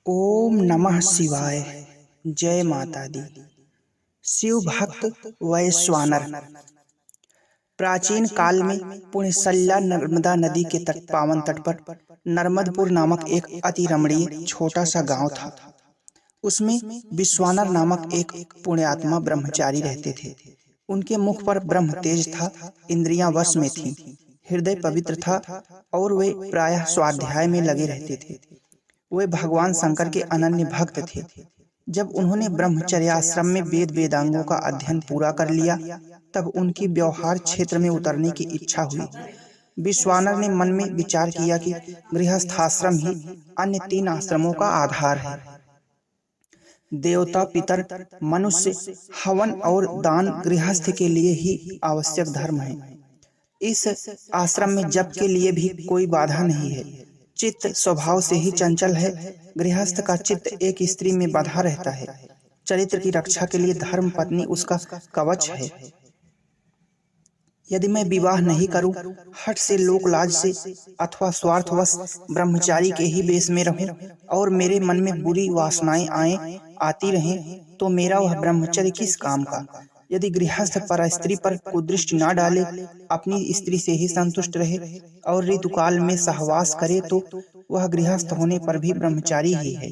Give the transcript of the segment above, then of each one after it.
ओम नमः शिवाय। जय माता दी। शिव भक्त वैश्वानर। प्राचीन काल में पुण्यसल्या नर्मदा नदी के पावन तट पर नर्मदपुर नामक एक अति रमणीय छोटा सा गांव था। उसमें विश्वानर नामक एक पुण्यात्मा ब्रह्मचारी रहते थे। उनके मुख पर ब्रह्म तेज था, इंद्रियां वश में थीं, हृदय पवित्र था और वे प्रायः स्वाध्याय में लगे रहते थे। वे भगवान शंकर के अनन्य भक्त थे। जब उन्होंने ब्रह्मचर्याश्रम में वेद वेदांगों का अध्ययन पूरा कर लिया, तब उनकी व्यवहार क्षेत्र में उतरने की इच्छा हुई। विश्वानर ने मन में विचार किया कि गृहस्थाश्रम ही अन्य 3 आश्रमों का आधार है। देवता, पितर, मनुष्य, हवन और दान गृहस्थ के लिए ही आवश्यक धर्म है। इस आश्रम में जप के लिए भी कोई बाधा नहीं है। चित्त स्वभाव से ही चंचल है। गृहस्थ का चित्त एक स्त्री में बंधा रहता है। चरित्र की रक्षा के लिए धर्म पत्नी उसका कवच है। यदि मैं विवाह नहीं करूं, हठ से, लोक लाज से अथवा स्वार्थवश ब्रह्मचारी के ही वेश में रहूं और मेरे मन में बुरी वासनाएं आती रहें, तो मेरा वह ब्रह्मचर्य किस काम का। यदि गृहस्थ पर स्त्री पर कुदृष्टि न डाले, अपनी स्त्री से ही संतुष्ट रहे और ऋतुकाल में सहवास करे, तो वह गृहस्थ होने पर भी ब्रह्मचारी ही है।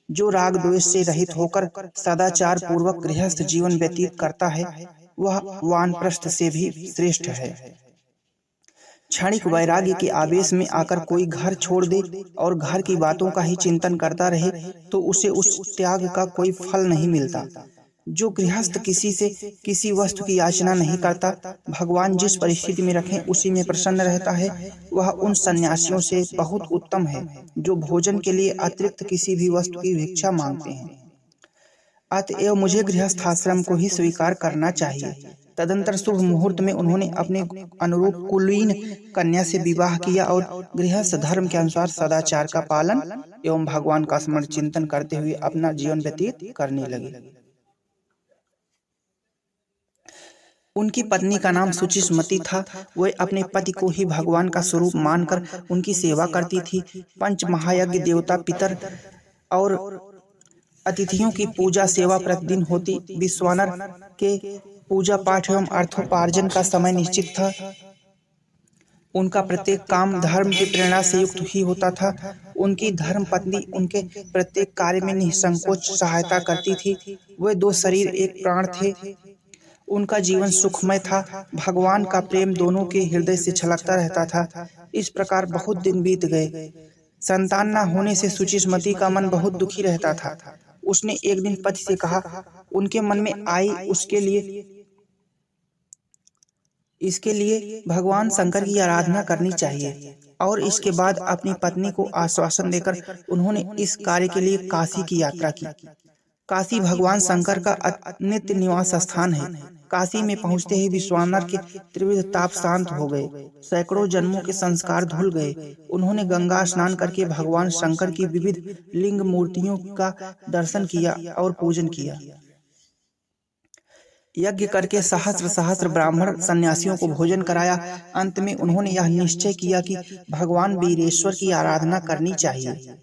जो राग द्वेष से रहित होकर सदाचार पूर्वक गृहस्थ जीवन व्यतीत करता है, वह वानप्रस्थ से भी श्रेष्ठ है। क्षणिक वैराग्य के आवेश में आकर कोई घर छोड़ दे और घर की बातों का ही चिंतन करता रहे, तो उसे उस त्याग का कोई फल नहीं मिलता। जो गृहस्थ किसी से किसी वस्तु की याचना नहीं करता, भगवान जिस परिस्थिति में रखें उसी में प्रसन्न रहता है, वह उन सन्यासियों से बहुत उत्तम है जो भोजन के लिए अतिरिक्त किसी भी वस्तु की भिक्षा मांगते हैं। अतएव मुझे गृहस्थाश्रम को ही स्वीकार करना चाहिए। तदंतर शुभ मुहूर्त में उन्होंने अपने अनुरूप कुलीन कन्या से विवाह किया और गृहस्थ धर्म के अनुसार सदाचार का पालन एवं भगवान का स्मरण चिंतन करते हुए अपना जीवन व्यतीत करने लगे। उनकी पत्नी का नाम सुचिस्मती था। वह अपने पति को ही भगवान का स्वरूप मानकर उनकी सेवा करती थी। पंच महायज्ञ, देवता, पितर और अतिथियों की पूजा सेवा प्रतिदिन होती। विश्वानर के पूजा पाठ एवं अर्थोपार्जन का समय निश्चित था। उनका प्रत्येक काम धर्म की प्रेरणा से युक्त ही होता था। उनकी धर्म पत्नी उनके प्रत्येक कार्य में निसंकोच सहायता करती थी। वे 2 शरीर एक प्राण थे। उनका जीवन सुखमय था। भगवान का प्रेम दोनों के हृदय से छलकता रहता था। इस प्रकार बहुत दिन बीत गए। संतान न होने से सुचिस्मती का मन बहुत दुखी रहता था। उसने एक दिन पति से कहा, उनके मन में आई इसके लिए भगवान शंकर की आराधना करनी चाहिए। और इसके बाद अपनी पत्नी को आश्वासन देकर उन्होंने इस कार्य के लिए काशी की यात्रा की। काशी भगवान शंकर का नित्य निवास स्थान है। काशी में पहुंचते ही विश्वानर के त्रिविध ताप शांत हो गए। सैकड़ों जन्मों के संस्कार धुल गए। उन्होंने गंगा स्नान करके भगवान शंकर की विविध लिंग मूर्तियों का दर्शन किया और पूजन किया। यज्ञ करके सहस्त्र सहस्त्र ब्राह्मण सन्यासियों को भोजन कराया। अंत में उन्होंने यह निश्चय किया कि भगवान वीरेश्वर की आराधना करनी चाहिए।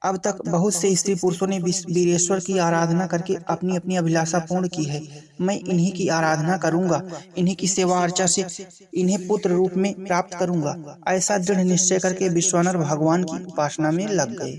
अब तक बहुत से स्त्री पुरुषों ने वीरेश्वर की आराधना करके अपनी अपनी अभिलाषा पूर्ण की है। मैं इन्हीं की आराधना करूंगा, इन्हीं की सेवा अर्चा से इन्हें पुत्र रूप में प्राप्त करूंगा। ऐसा दृढ़ निश्चय करके विश्वानर भगवान की उपासना में लग गए।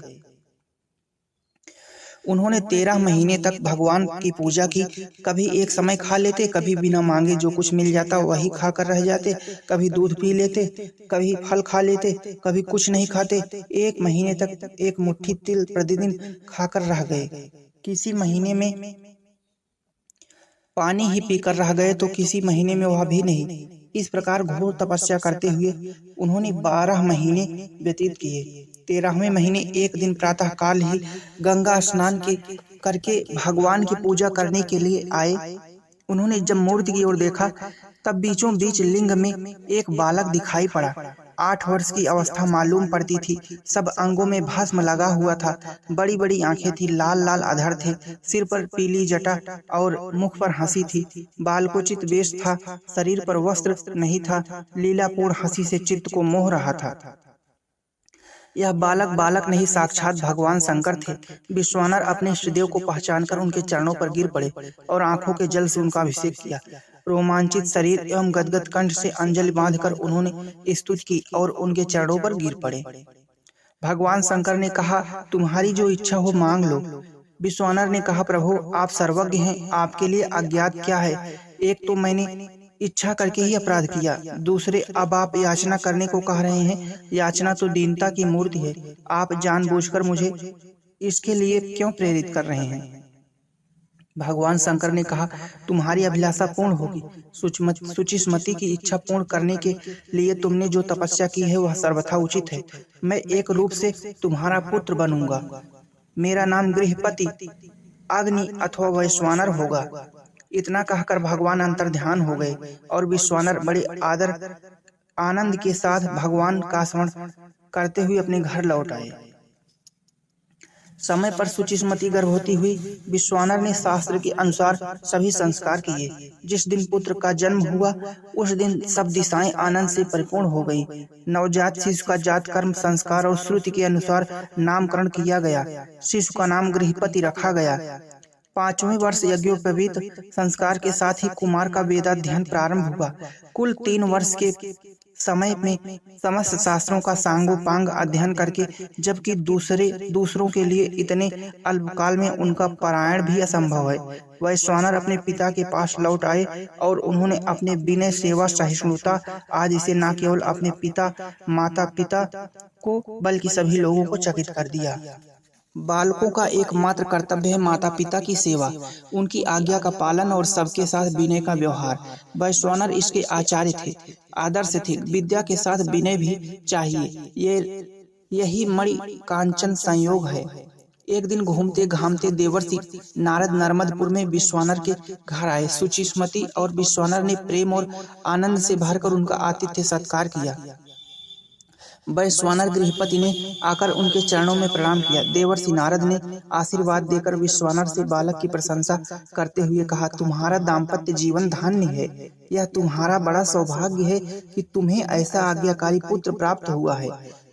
उन्होंने 13 महीने तक भगवान की पूजा की। कभी एक समय खा लेते, कभी बिना मांगे जो कुछ मिल जाता वही खाकर रह जाते। कभी दूध पी लेते, कभी फल खा लेते, कभी कुछ नहीं खाते। 1 महीने तक 1 मुट्ठी तिल प्रतिदिन खाकर रह गए। किसी महीने में पानी ही पीकर रह गए तो किसी महीने में वह भी नहीं। इस प्रकार घोर तपस्या करते हुए उन्होंने 12 महीने व्यतीत किए। 13वें महीने एक दिन प्रातः काल ही गंगा स्नान करके भगवान की पूजा करने के लिए आए। उन्होंने जब मूर्ति की ओर देखा, तब बीचों बीच लिंग में एक बालक दिखाई पड़ा। 8 वर्ष की अवस्था मालूम पड़ती थी। सब अंगों में भस्म लगा हुआ था। बड़ी बड़ी आंखें थी, लाल लाल अधर थे, सिर पर पीली जटा और मुख पर हंसी थी। बालकोचित वेश था, शरीर पर वस्त्र नहीं था। लीलापूर्ण हंसी से चित्त को मोह रहा था। यह बालक बालक नहीं, साक्षात भगवान शंकर थे। विश्वानर अपने इष्टदेव को पहचानकर उनके चरणों पर गिर पड़े और आंखों के जल से उनका अभिषेक किया। रोमांचित शरीर एवं गदगद कंठ से अंजलि बांधकर उन्होंने स्तुति की और उनके चरणों पर गिर पड़े। भगवान शंकर ने कहा, तुम्हारी जो इच्छा हो मांग लो। विश्वानर ने कहा, प्रभु आप सर्वज्ञ हैं, आपके लिए अज्ञात क्या है। एक तो मैंने इच्छा करके ही अपराध किया, दूसरे अब आप याचना करने को कह रहे हैं। याचना तो दीनता की मूर्ति है। आप जानबूझकर मुझे इसके लिए क्यों प्रेरित कर रहे हैं। भगवान शंकर ने कहा, तुम्हारी अभिलाषा पूर्ण होगी। सुचिस्मति की इच्छा पूर्ण करने के लिए तुमने जो तपस्या की है वह सर्वथा उचित है। मैं एक रूप से तुम्हारा पुत्र बनूंगा। मेरा नाम गृहपति, अग्नि अथवा वैश्वानर होगा। इतना कहकर भगवान अंतर्ध्यान हो गए और विश्वानर बड़े आदर आनंद के साथ भगवान का स्मरण करते हुए अपने घर लौट आए। समय पर सुचिस्मति गर्भवती हुई। विश्वानर ने शास्त्र के अनुसार सभी संस्कार किए। जिस दिन पुत्र का जन्म हुआ उस दिन सब दिशाएं आनंद से परिपूर्ण हो गई। नवजात शिशु का जात कर्म संस्कार और श्रुति के अनुसार नामकरण किया गया। शिशु का नाम गृहपति रखा गया। 5वें वर्ष यज्ञोपवीत संस्कार के साथ ही कुमार का वेदाध्ययन प्रारंभ हुआ। कुल 3 वर्ष के समय में समस्त शास्त्रों का सांगोपांग अध्ययन करके, जबकि दूसरों के लिए इतने अल्पकाल में उनका पारायण भी असंभव है, वैश्वानर अपने पिता के पास लौट आए और उन्होंने अपने विनय, सेवा, सहिष्णुता आदि से न केवल अपने माता पिता को बल्कि सभी लोगों को चकित कर दिया। बालकों का एकमात्र कर्तव्य है माता पिता की सेवा, उनकी आज्ञा का पालन और सबके साथ विनय का व्यवहार। वैश्वानर इसके आचार्य थे, आदर्श थे। विद्या के साथ विनय भी चाहिए। यही मणि कांचन संयोग है। एक दिन घूमते घामते देवर्षि नारद नर्मदपुर में विश्वानर के घर आए। सुचिस्मति और विश्वानर ने प्रेम और आनंद से भरकर उनका आतिथ्य सत्कार किया। वैश्वानर गृहपति ने आकर उनके चरणों में प्रणाम किया। देवर्षि नारद ने आशीर्वाद देकर विश्वानर से बालक की प्रशंसा करते हुए कहा, तुम्हारा दाम्पत्य जीवन धन्य है। यह तुम्हारा बड़ा सौभाग्य है कि तुम्हें ऐसा आज्ञाकारी पुत्र प्राप्त हुआ है।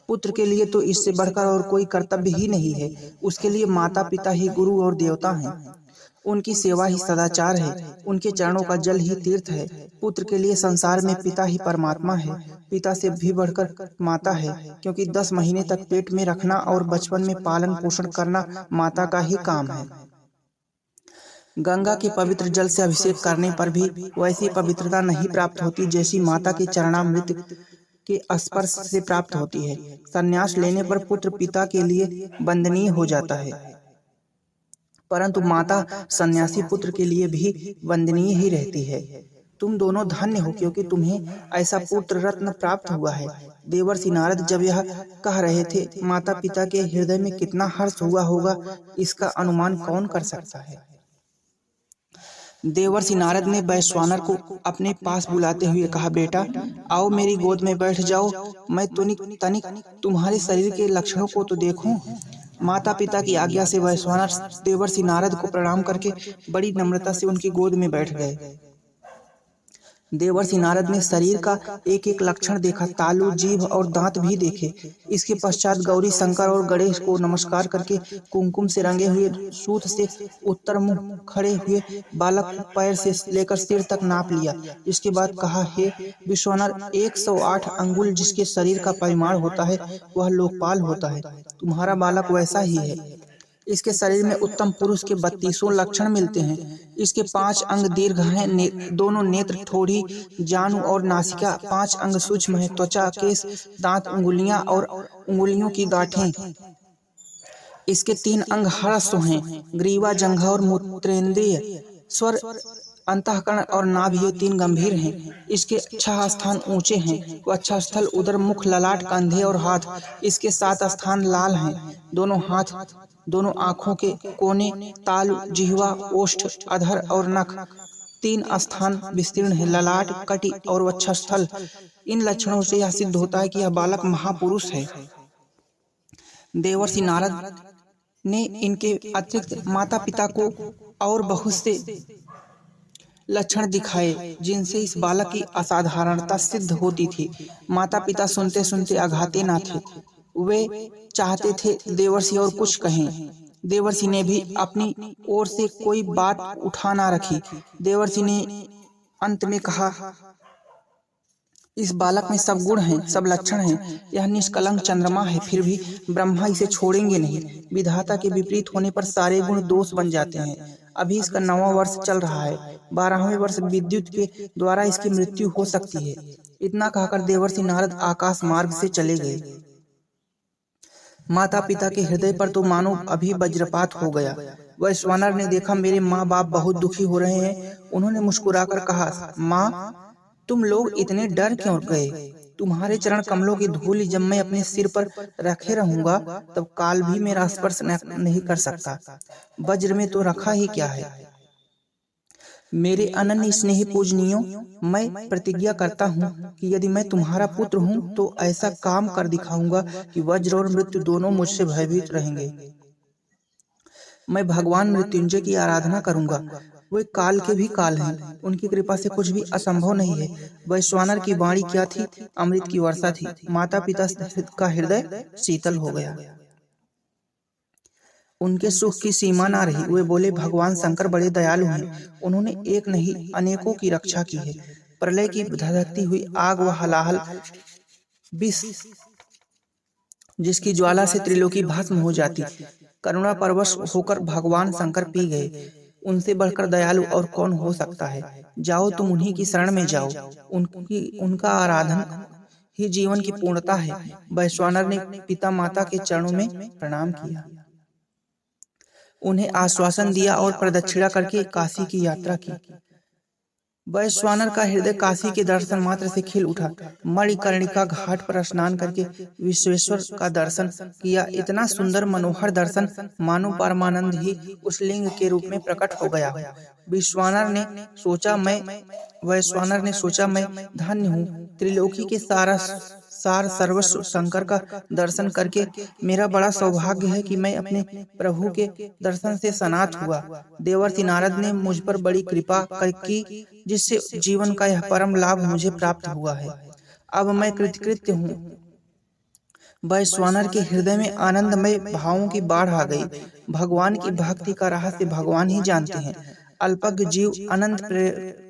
पुत्र के लिए तो इससे बढ़कर और कोई कर्तव्य ही नहीं है। उसके लिए माता पिता ही गुरु और देवता हैं। उनकी सेवा ही सदाचार है। उनके चरणों का जल ही तीर्थ है। पुत्र के लिए संसार में पिता ही परमात्मा है। पिता से भी बढ़कर माता है, क्योंकि 10 महीने तक पेट में रखना और बचपन में पालन पोषण करना माता का ही काम है। गंगा के पवित्र जल से अभिषेक करने पर भी वैसी पवित्रता नहीं प्राप्त होती जैसी माता के चरणामृत के स्पर्श से प्राप्त होती है। संन्यास लेने पर पुत्र पिता के लिए वंदनीय हो जाता है, परंतु माता सन्यासी पुत्र के लिए भी वंदनीय ही रहती है। तुम दोनों धन्य हो, क्योंकि तुम्हें ऐसा पुत्र रत्न प्राप्त हुआ है। देवर्षि नारद जब यह कह रहे थे, माता पिता के हृदय में कितना हर्ष हुआ होगा, इसका अनुमान कौन कर सकता है। देवर्षि नारद ने वैश्वानर को अपने पास बुलाते हुए कहा, बेटा आओ मेरी गोद में बैठ जाओ, मैं तनिक तुम्हारे शरीर के लक्षणों को तो देखूं। माता पिता की आज्ञा से वैश्वानर देवर्षि नारद को प्रणाम करके बड़ी नम्रता से उनकी गोद में बैठ गए। देवर्षि नारद ने शरीर का एक एक लक्षण देखा, तालु, जीभ और दांत भी देखे। इसके पश्चात गौरी शंकर और गणेश को नमस्कार करके कुमकुम से रंगे हुए सूत से उत्तर मुख खड़े हुए बालक को पैर से लेकर सिर तक नाप लिया। इसके बाद कहा, हे विश्वानर, 108 अंगुल जिसके शरीर का परिमाण होता है वह लोकपाल होता है। तुम्हारा बालक वैसा ही है। इसके शरीर में उत्तम पुरुष के 32 लक्षण मिलते हैं। इसके 5 अंग दीर्घ हैं, दोनों नेत्र, ठोड़ी, जानु और नासिका। 5 अंग सूक्ष्म है, त्वचा, केश, दांत, उंगलियां और उंगलियों की गांठें। इसके 3 अंग हरस्व हैं, ग्रीवा, जंघा और मूत्रेंद्रिय। स्वर, अंतःकरण और नाभि, ये 3 गंभीर हैं। इसके 6 स्थान ऊंचे हैं, वक्ष स्थल, उदर, मुख, ललाट, कंधे और हाथ। इसके 7 स्थान लाल हैं, दोनों हाथ, दोनों आँखों के कोने, तालु, जिह्वा, ओष्ठ, अधर और नख। 3 स्थान विस्तीर्ण है, ललाट, कटी और वक्षस्थल। इन लक्षणों से यह सिद्ध होता है कि यह बालक महापुरुष है। देवर्षि नारद ने इनके अतिरिक्त माता पिता को और बहुत से लक्षण दिखाए जिनसे इस बालक की असाधारणता सिद्ध होती थी। माता पिता सुनते सुनते अघाते न थे। वे चाहते थे देवर्षि और कुछ कहें। देवर्षि ने भी अपनी ओर से कोई बात उठा ना रखी। देवर्षि ने अंत में कहा, इस बालक में सब गुण हैं, सब लक्षण हैं। यह निष्कलंक चंद्रमा है, फिर भी ब्रह्मा इसे छोड़ेंगे नहीं। विधाता के विपरीत होने पर सारे गुण दोष बन जाते हैं। अभी इसका 9वां वर्ष चल रहा है। 12वें वर्ष विद्युत के द्वारा इसकी मृत्यु हो सकती है। इतना कहकर देवर्षि नारद आकाश मार्ग से चले गए। माता पिता के हृदय पर तो मानो अभी वज्रपात हो गया। वैश्वानर ने देखा मेरे माँ बाप बहुत दुखी हो रहे हैं। उन्होंने मुस्कुराकर कहा, माँ तुम लोग इतने डर क्यों गए? तुम्हारे चरण कमलों की धूल जब मैं अपने सिर पर रखे रहूंगा तब काल भी मेरा स्पर्श नहीं कर सकता। वज्र में तो रखा ही क्या है। मेरे अनन्य स्नेही पूजनियों, मैं प्रतिज्ञा करता हूँ कि यदि मैं तुम्हारा पुत्र हूँ तो ऐसा काम कर दिखाऊंगा कि वज्र और मृत्यु दोनों मुझसे भयभीत रहेंगे। मैं भगवान मृत्युंजय की आराधना करूंगा। वे काल के भी काल हैं, उनकी कृपा से कुछ भी असंभव नहीं है। वैश्वानर की वाणी क्या थी? अमृत की वर्षा थी। माता पिता का हृदय शीतल हो गया। उनके सुख की सीमा ना रही। वे बोले, भगवान शंकर बड़े दयालु हैं। उन्होंने एक नहीं अनेकों की रक्षा की है। प्रलय की धधकती हुई आग व हलाहल विष जिसकी ज्वाला से त्रिलोकी भस्म हो जाती, करुणा परवश होकर भगवान शंकर पी गए। उनसे बढ़कर दयालु और कौन हो सकता है। जाओ तुम उन्हीं की शरण में जाओ। उनका आराधन ही जीवन की पूर्णता है। वैश्वानर ने पिता माता के चरणों में प्रणाम किया, उन्हें आश्वासन दिया और प्रदक्षिणा करके काशी की यात्रा की। वैश्वानर का हृदय काशी के दर्शन मात्र से खिल उठा। मणिकर्णिका घाट पर स्नान करके विश्वेश्वर का दर्शन किया। इतना सुंदर मनोहर दर्शन मानो परमानंद ही उस लिंग के रूप में प्रकट हो गया हो। वैश्वानर ने सोचा मैं धन्य हूँ। त्रिलोकी के सार सर्वस्व शंकर का दर्शन करके मेरा बड़ा सौभाग्य है कि मैं अपने प्रभु के दर्शन से सनात हुआ। देवर्षि नारद ने मुझ पर बड़ी कृपा की, जिससे जीवन का यह परम लाभ मुझे प्राप्त हुआ है। अब मैं कृतकृत्य हूँ। वैश्वानर के हृदय में आनंदमय भावों की बाढ़ आ गई। भगवान की भक्ति का रहस्य भगवान ही जानते हैं। अल्पज्ञ जीव अनंत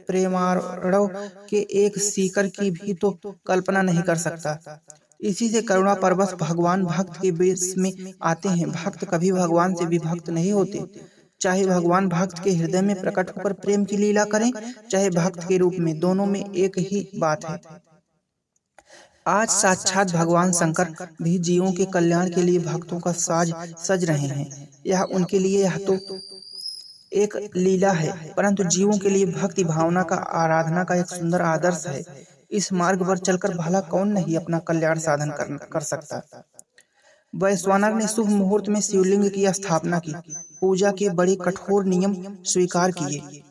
प्रेमार्णव के एक सीकर की भी तो कल्पना नहीं कर सकता। इसी से करुणा परवश भगवान भक्त के वेश में आते हैं। भक्त कभी भगवान से विभक्त नहीं होते। चाहे भगवान भक्त के हृदय में प्रकट होकर प्रेम की लीला करें, चाहे भक्त के रूप में, दोनों में एक ही बात है। आज साक्षात भगवान शंकर भी जीवों के कल्याण के लिए भक्तों का साज सज रहे हैं। यह उनके लिए यह तो एक लीला है, परंतु जीवों के लिए भक्ति भावना का आराधना का एक सुंदर आदर्श है। इस मार्ग पर चलकर भला कौन नहीं अपना कल्याण साधन कर सकता। वैश्वानर ने शुभ मुहूर्त में शिवलिंग की स्थापना की। पूजा के बड़े कठोर नियम स्वीकार किए।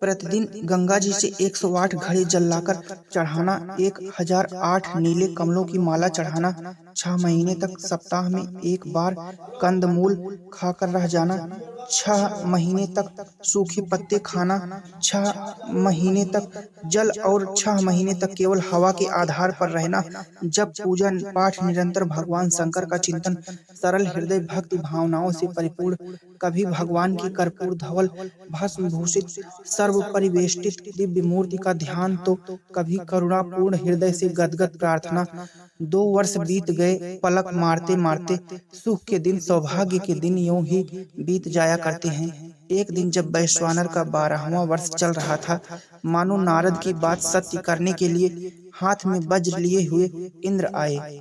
प्रतिदिन गंगा जी से 108 घड़े जल लाकर चढ़ाना, 1008 नीले कमलों की माला चढ़ाना, 6 महीने तक सप्ताह में एक बार कंदमूल खाकर रह जाना, 6 महीने तक सूखे पत्ते खाना, 6 महीने तक जल और 6 महीने तक केवल हवा के आधार पर रहना, जब पूजा पाठ निरंतर भगवान शंकर का चिंतन, सरल हृदय भक्ति भावनाओं से परिपूर्ण, कभी भगवान की कर्पूर धवल भस्म भूषित सर्व परिवेष्टित दिव्य मूर्ति का ध्यान, तो कभी करुणापूर्ण हृदय से गदगद प्रार्थना। 2 वर्ष बीत गए। पलक मारते मारते सुख के दिन, सौभाग्य के दिन यूं ही बीत जाया करते हैं। एक दिन जब वैश्वानर का 12वां वर्ष चल रहा था, मानो नारद की बात सत्य करने के लिए हाथ में वज्र लिए हुए इंद्र आए।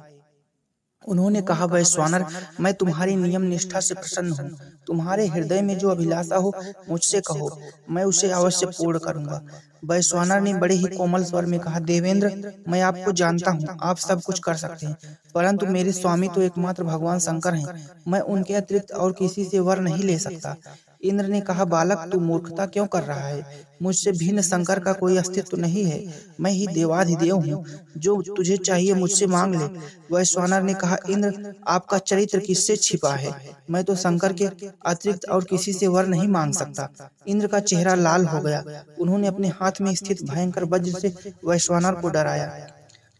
उन्होंने कहा, वैश्वानर, मैं तुम्हारी नियम निष्ठा से प्रसन्न हूँ। तुम्हारे हृदय में जो अभिलाषा हो मुझसे कहो, मैं उसे अवश्य पूर्ण करूंगा। वैश्वानर ने बड़े ही कोमल स्वर में कहा, देवेंद्र, मैं आपको जानता हूँ, आप सब कुछ कर सकते हैं, परंतु मेरे स्वामी तो एकमात्र भगवान शंकर हैं। मैं उनके अतिरिक्त और किसी से वर नहीं ले सकता। इंद्र ने कहा, बालक, तू मूर्खता क्यों कर रहा है? मुझसे भिन्न शंकर का कोई अस्तित्व नहीं है। मैं ही देवाधिदेव हूँ। जो तुझे चाहिए मुझसे मांग ले। वैश्वानर ने कहा, इंद्र, आपका चरित्र किससे छिपा है? मैं तो शंकर के अतिरिक्त और किसी से वर नहीं मांग सकता। इंद्र का चेहरा लाल हो गया। उन्होंने अपने हाथ में स्थित भयंकर वज्र से वैश्वानर को डराया।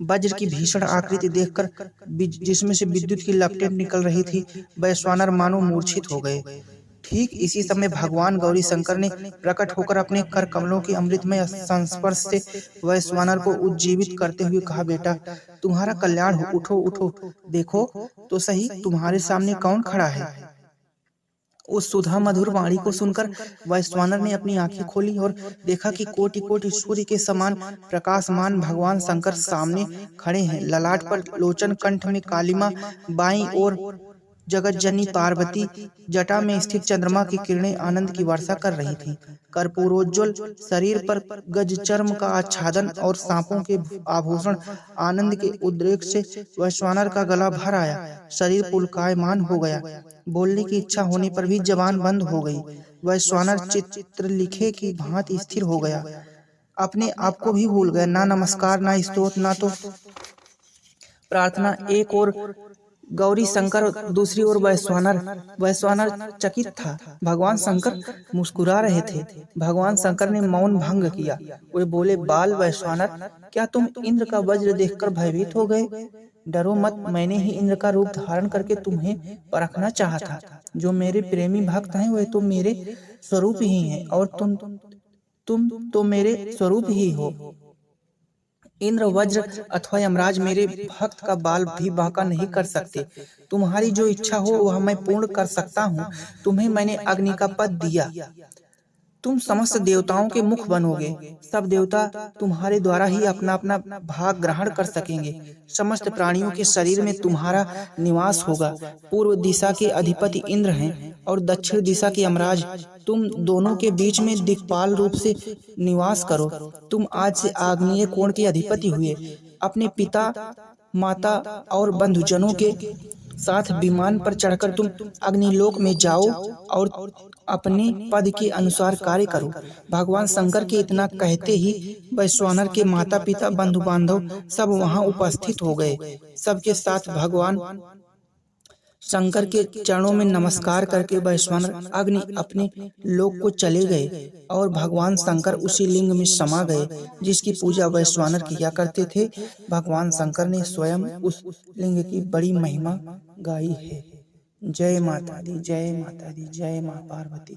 वज्र की भीषण आकृति देखकर जिसमें से विद्युत की लपटें निकल रही थी, वैश्वानर मानो मूर्छित हो गए। ठीक इसी समय भगवान गौरी शंकर ने प्रकट होकर अपने कर कमलों के अमृतमय संस्पर्श से वैश्वानर को उज्जीवित करते हुए कहा, बेटा तुम्हारा कल्याण हो, उठो उठो, देखो तो सही तुम्हारे सामने कौन खड़ा है। उस सुधा मधुर वाणी को सुनकर वैश्वानर ने अपनी आंखें खोली और देखा कि कोटि कोटि सूर्य के समान प्रकाशमान भगवान शंकर सामने खड़े हैं। ललाट पर लोचन, कंठ में कालिमा, बाईं ओर जगत जननी पार्वती, जटा में स्थित चंद्रमा की किरणें आनंद की वर्षा कर रही थीं। कर्पूरोज्ज्वल शरीर पर गज चर्म का आच्छादन और सांपों के आभूषण आनंद के उद्रेक से वैश्वानर का गला भर आया, शरीर पुलकायमान हो गया। बोलने की इच्छा होने पर भी जबान बंद हो गई। वैश्वानर चित्रलिखे की भांति स्थिर हो गया, अपने आप को भी भूल गया। ना नमस्कार, ना स्तोत्र, ना तो प्रार्थना। एक और गौरी शंकर, दूसरी ओर वैश्वानर। वैश्वानर चकित था, भगवान शंकर मुस्कुरा रहे थे। भगवान शंकर ने मौन भंग किया। वे बोले, बाल वैश्वानर, क्या तुम इंद्र का वज्र देखकर भयभीत हो गए? डरो मत, मैंने ही इंद्र का रूप धारण करके तुम्हें परखना चाहा था। जो मेरे प्रेमी भक्त हैं वे तो मेरे स्वरूप ही हैं, और तुम तो मेरे स्वरूप ही हो। इंद्र, वज्र अथवा यमराज मेरे भक्त का बाल भी बांका नहीं कर सकते। तुम्हारी जो इच्छा हो वह मैं पूर्ण कर सकता हूँ। तुम्हें मैंने अग्नि का पद दिया, तुम समस्त देवताओं के मुख बनोगे। सब देवता तुम्हारे द्वारा ही अपना अपना भाग ग्रहण कर सकेंगे। समस्त प्राणियों के शरीर में तुम्हारा निवास होगा। पूर्व दिशा के अधिपति इंद्र हैं और दक्षिण दिशा के यमराज। तुम दोनों के बीच में दिक्पाल रूप से निवास करो। तुम आज से आग्नेय कोण के अधिपति हुए। अपने पिता, माता और बंधुजनों के साथ विमान पर चढ़कर तुम अग्निलोक में जाओ और अपने पद के अनुसार कार्य करो। भगवान शंकर के इतना कहते ही वैश्वानर के माता पिता, बंधु बांधव सब वहां उपस्थित हो गए। सबके साथ भगवान शंकर के चरणों में नमस्कार करके वैश्वानर अग्नि अपने लोक को चले गए और भगवान शंकर उसी लिंग में समा गए जिसकी पूजा वैश्वानर किया करते थे। भगवान शंकर ने स्वयं उस लिंग की बड़ी महिमा गाई है। जय माता दी, जय माता दी, जय मां पार्वती।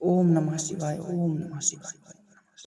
ओम नमः शिवाय, ओम नमः शिवाय।